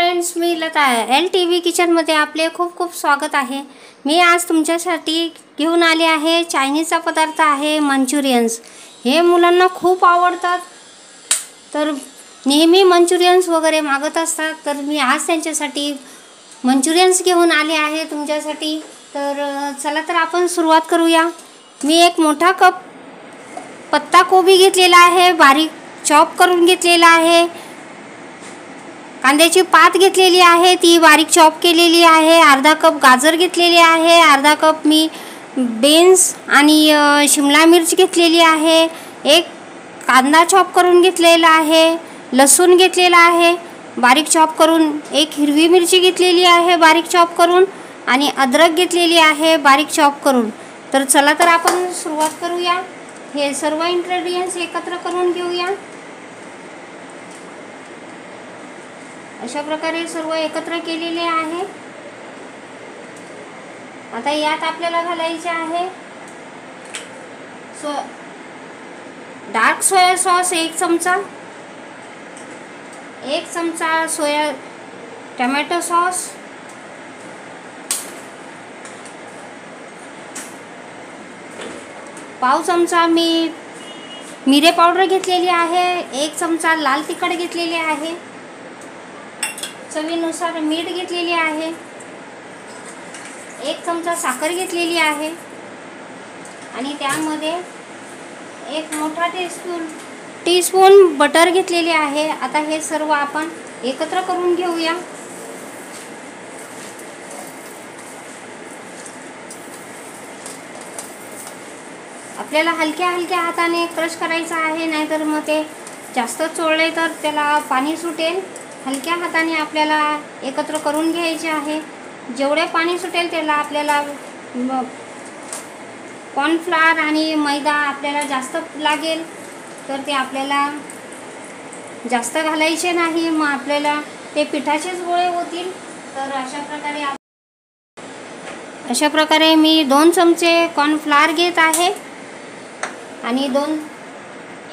Friends, मी Lata LTV किचनमध्ये आपले खूप खूप स्वागत आहे। मी आज तुमच्यासाठी घेऊन आले आहे चायनीजचा पदार्थ आहे मंचुरियन्स। हे मुलांना खूप आवडतात, तर नेहमी मंचुरियन्स वगैरे मागत असतात, तर मी आज त्यांच्यासाठी मंचुरियन्स घेऊन आले आहे तुमच्यासाठी। तर चला तर आपण सुरुवात करूया। मी एक मोठा कप पत्ता कोबी घेतलेला आहे, बारीक चॉप करून घेतलेला आहे। कांद्याची पात घेतलेली आहे, ती बारीक चॉप केलेली आहे। अर्धा कप गाजर घेतलेली आहे, अर्धा कप मी बीन्स आणि शिमला मिर्च घेतलेली आहे। एक कांदा चॉप करून घेतलेला आहे, लसूण घेतलेला आहे बारीक चॉप करून, एक हिरवी मिरची घेतलेली आहे बारीक चॉप करून, आणि अद्रक घेतलेली आहे बारीक चॉप करून। तर चला तर आपण सुरुवात करूया। हे सर्व इन्ग्रेडियंट्स एकत्र करून घेऊया। अशा प्रकारे सर्व एकत्र केलेले आहे। आता यात आपल्याला घालायचे आहे डार्क सोया सॉस 1 चमचा, 1 चमचा सोया टोमॅटो सॉस, पाव चमचा मी मिरे पावडर घेतलेली आहे, 1 चमचा लाल तिखट घेतलेले आहे, चवीनुसार मीठ घेतलेली आहे, 1 चमचा साखर घेतलेली आहे, आणि त्यामध्ये 1 मोठा टीस्पून बटर घेतलेले आहे। आता हे सर्व आपण एकत्र करून घेऊया। आपल्याला हलक्या हलक्या हाताने क्रश करायचं आहे, नाहीतर मग ते जास्त चोळले तर त्याला पाणी सुटेल। हलक्या हाताने आपल्याला एकत्र करून घ्यायचे आहे। जेवढे पाणी सुटेल त्याला आपल्याला कॉर्नफ्लॉवर आणि मैदा आपल्याला जास्त लागेल, तर ते आपल्याला जास्त घालायचे नाही, मग आपल्याला ते पिठाचेच गोळे होतील। तर अशा प्रकारे मी 2 चमचे कॉर्नफ्लॉवर घेत आहे आणि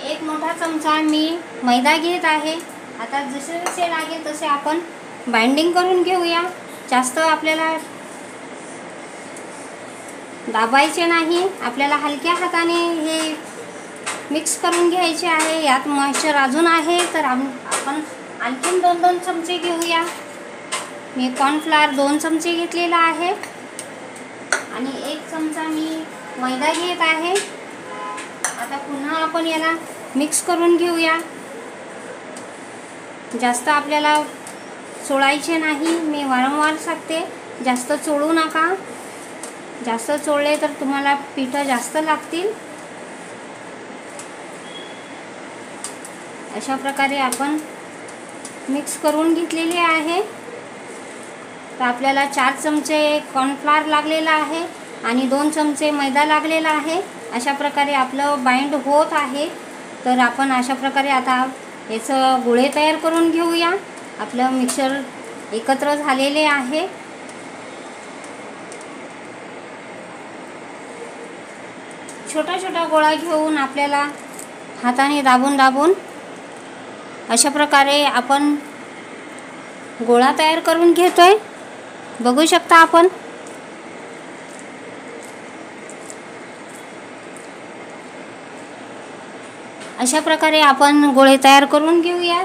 एक मोठा चमचा मी मैदा घेत आहे। आता जसे जसे लागेल तसे आपण बाइंडिंग करून घेऊया। जास्त आपल्याला दाबायचे नाही, आपल्याला हलक्या हाताने हे मिक्स करून घ्यायचे आहे। यात मॉइश्चर अजून आहे, तर आपण आणखीन 2-2 चमचे घेऊया। मी कॉर्नफ्लॉवर 2 चमचे घेतलेला आहे आणि 1 चमचा मी मैदा घेत आहे। आता पुन्हा आपण याला मिक्स करून घेऊया। जास्त आपल्याला चोळायचे नाही, मी वारंवार सांगते, जास्त चोळू नका। जास्त चोळले तर तुम्हाला पीठ जास्त लागतील। अशा प्रकारे आपण मिक्स करून घेतलेले आहे। तर आपल्याला 4 चमचे कॉर्नफ्लॉवर लागलेला आहे आणि 2 चमचे मैदा लागलेला आहे। अशा प्रकारे आपलं बाइंड होत आहे। तर आपण अशा प्रकारे आता याचं गोळे तयार करून घेऊया। आपलं मिक्सर एकत्र झालेले आहे। छोटा छोटा गोळा घेऊन आपल्याला हाताने दाबून दाबून अशा प्रकारे आपण गोळा तयार करून घेतोय, बघू शकता आपण। अशा प्रकारे आपण गोळे तयार करून घेऊयात।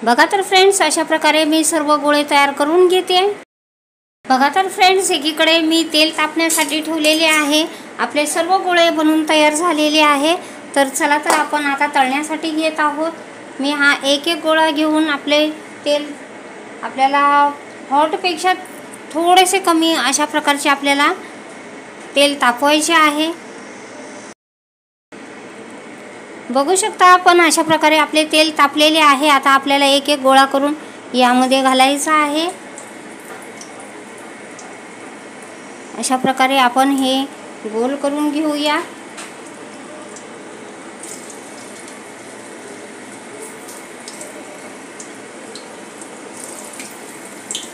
बघा तर फ्रेंड्स, अशा प्रकारे मी सर्व गोळे तयार करून घेते। बघा तर फ्रेंड्स, एकीकडे मी तेल तापण्यासाठी ठेवलेले आहे। आपले सर्व गोळे बनवून तयार झालेले आहे। तर चला तर आपण आता तळण्यासाठी घेत आहोत। मी हा एक गोळा घेऊन आपले तेल आपल्याला हॉटपेक्षा थोडेसे कमी अशा प्रकारचे आपल्याला तेल तापवायचे आहे। बघू शकता आपण, अशा प्रकारे आपले तेल तापलेले आहे। आता आपल्याला एक गोळा करून यामध्ये घालायचा आहे। अशा प्रकारे आपण हे गोल करून घेऊया।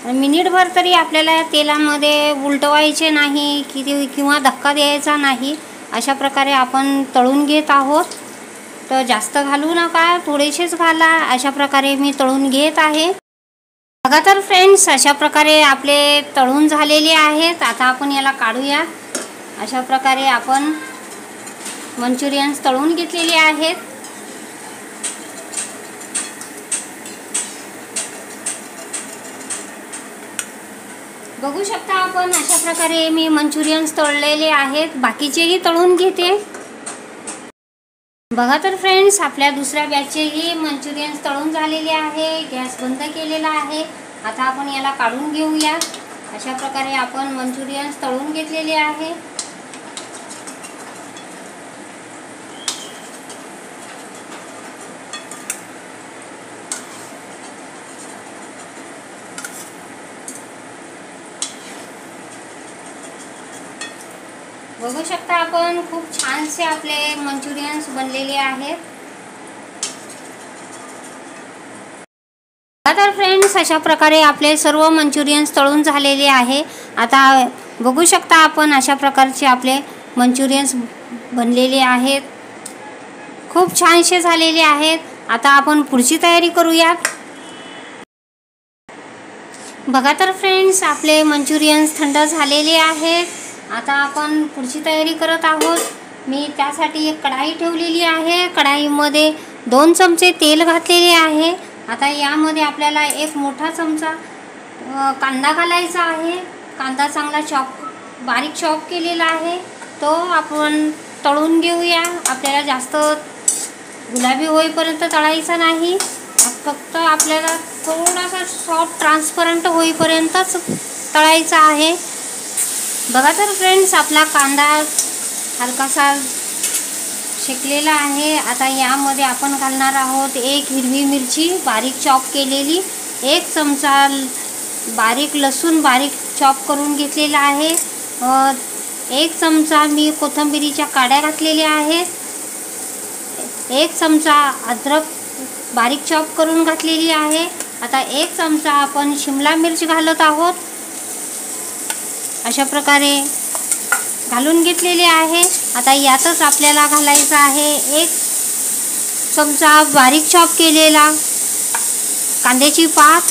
मिनिटभर तरी आपल्याला तेलामध्ये उलटवायचे नाही किंवा धक्का द्यायचा नाही. अशा प्रकारे आपण तळून घेत आहोत. तर जास्त घालू नका, थोडेसेच घाला. अशा प्रकारे मी तळून घेत आहे. बघा तर फ्रेंड्स, अशा प्रकारे आपले तळून झालेले आहेत. आता आपण याला काढूया. अशा प्रकारे आपण मंचुरियन्स तळून घेतलेले आहेत. बघू शकता आपण, अशा प्रकारे मी मंचुरियन्स तळलेले आहेत. बाकीचेही तळून घेते. बघा तर फ्रेंड्स, आपल्या दुसऱ्या बॅचचेही मंचुरियन्स तळून झालेले आहे. गॅस बंद केलेला आहे. आता आपण याला काढून घेऊया. अशा प्रकारे आपण मंचुरियन्स तळून घेतलेले आहे. बघू शकता आपण, खूप छानसे आपले मंचुरियन्स बनलेले आहेत. तर फ्रेंड्स, अशा प्रकारे आपले सर्व मंचुरियन्स तळून झालेले आहे. आता बघू शकता आपण, अशा प्रकारचे आपले मंचुरियन्स बनलेले आहेत. खूप छानसे झालेले आहेत. आता आपण पुढची तयारी करूयात. बघा तर फ्रेंड्स, आपले मंचुरियन्स थंड झालेले आहेत. आता आपण पुढची तयारी करत आहोत. मी त्यासाठी एक कढाई ठेवलेली आहे. कढाईमध्ये 2 चमचे तेल घातलेले आहे. आता यामध्ये आपल्याला एक मोठा चमचा कांदा घालायचा आहे. कांदा चांगला बारीक चॉप केलेला आहे. तो आपण तळून घेऊया. आपल्याला जास्त गुलाबी होईपर्यंत तळायचा नाही. फक्त आपल्याला थोडासा सॉफ्ट ट्रान्सपरंट होईपर्यंतच तळायचा आहे. बघा तर फ्रेंड्स, आपला कांदा हलकासा शेकलेला आहे. आता यामध्ये आपण घालणार आहोत 1 हिरवी मिरची बारीक चॉप केलेली, 1 चमचा बारीक लसूण बारीक चॉप करून घेतलेला आहे, 1 चमचा मी कोथिंबीरीच्या काड्या घातलेल्या आहेत, 1 चमचा अद्रक बारीक चॉप करून घातलेली आहे. आता 1 चमचा आपण शिमला मिर्च घालत आहोत. अशा प्रकारे घालून घेतलेले आहे. आता यातच आपल्याला घालायचा आहे 1 चमचा बारीक चॉप केलेला कांद्याची पात.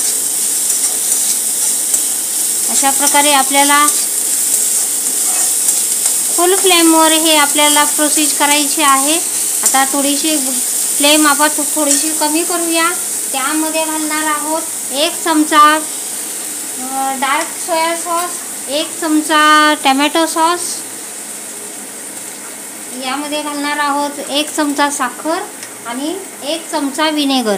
अशा प्रकारे आपल्याला फुल फ्लेमवर हे आपल्याला प्रोसेस करायची आहे. आता थोडीशी फ्लेम आपण थोडीशी कमी करूया. त्यामध्ये घालणार आहोत 1 चमचा डार्क सोया सॉस, 1 चमचा टमॅटो सॉस, यामध्ये घालणार आहोत 1 चमचा साखर आणि 1 चमचा विनेगर.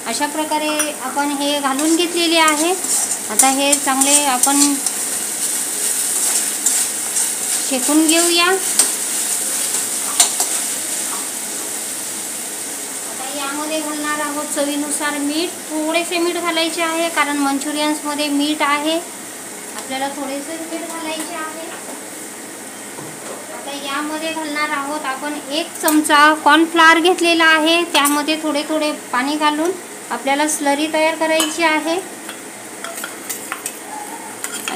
अशा प्रकारे आपण हे घालून घेतलेले आहे. आता हे चांगले आपण शेकून घेऊया. आता यामध्ये घालणार आहोत चवीनुसार मीठ. थोडेसे मीठ घालायचे आहे कारण मंचुरियन्समध्ये मीठ आहे. आपल्याला थोडेसे मीठ घालायचे आहे. आता यामध्ये घालणार आहोत आपण 1 चमचा कॉर्नफ्लॉवर घेतलेला आहे. त्यामध्ये थोडे थोडे पाणी घालून आपल्याला स्लरी तयार करायची आहे.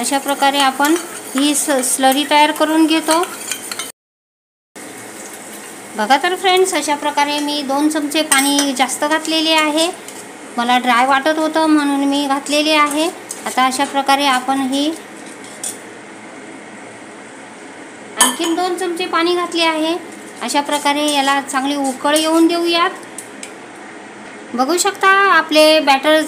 अशा प्रकारे आपण ही स्लरी तयार करून घेतो. बघा तर फ्रेंड्स, अशा प्रकारे मी 2 चमचे पाणी जास्त घातलेले आहे. मला ड्राय वाटत होतं म्हणून मी घातलेले आहे. आता अशा प्रकारे आपण ही आणखीन 2 चमचे पाणी घातले आहे. अशा प्रकारे याला चांगली उकळ येऊन देऊयात. बघू शकता आपले बॅटर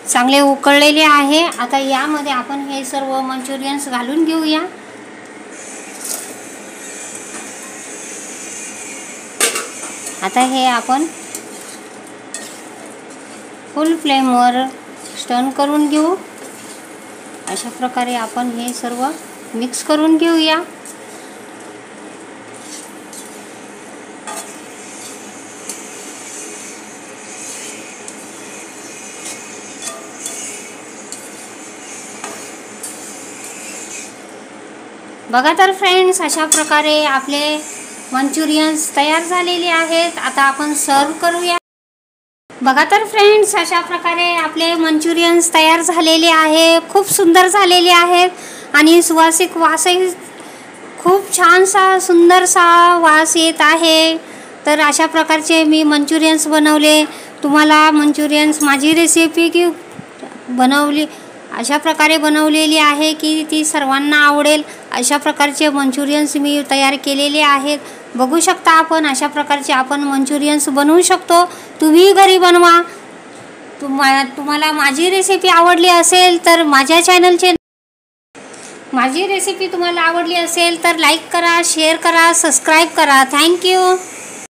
चांगले उकळलेले आहे. आता यामध्ये आपण हे सर्व मंचुरियन्स घालून घेऊया. आता हे आपण फुल फ्लेमवर स्टर्न करून घेऊ. अशा प्रकारे आपण हे सर्व मिक्स करून घेऊया. बघा तर फ्रेंड्स, अशा प्रकारे आपले मंचुरियन्स तयार झालेले आहेत. आता आपण सर्व करूया. बघा तर फ्रेंड्स, अशा प्रकारे आपले मंचुरियन्स तयार झालेले आहे. खूप सुंदर झालेले आहेत आणि सुवासिक वासही खूप छानसा सुंदरसा वास येत आहे. तर अशा प्रकारचे मी मंचुरियन्स बनवले. तुम्हाला मंचुरियन्स माझी रेसिपी की बनवली अशा प्रकारे बनवलेली आहे की ती सर्वांना आवडेल. अशा प्रकारचे मंचुरियन्स मी तयार केलेले आहेत. बघू शकता आपण, अशा प्रकारचे आपण मंचुरियन्स बनवू शकतो. तुम्ही घरी बनवा. तुम्हाला माझी रेसिपी आवडली असेल तर माझी रेसिपी तुम्हाला आवडली असेल तर लाईक करा, शेअर करा, सबस्क्राईब करा. थँक्यू.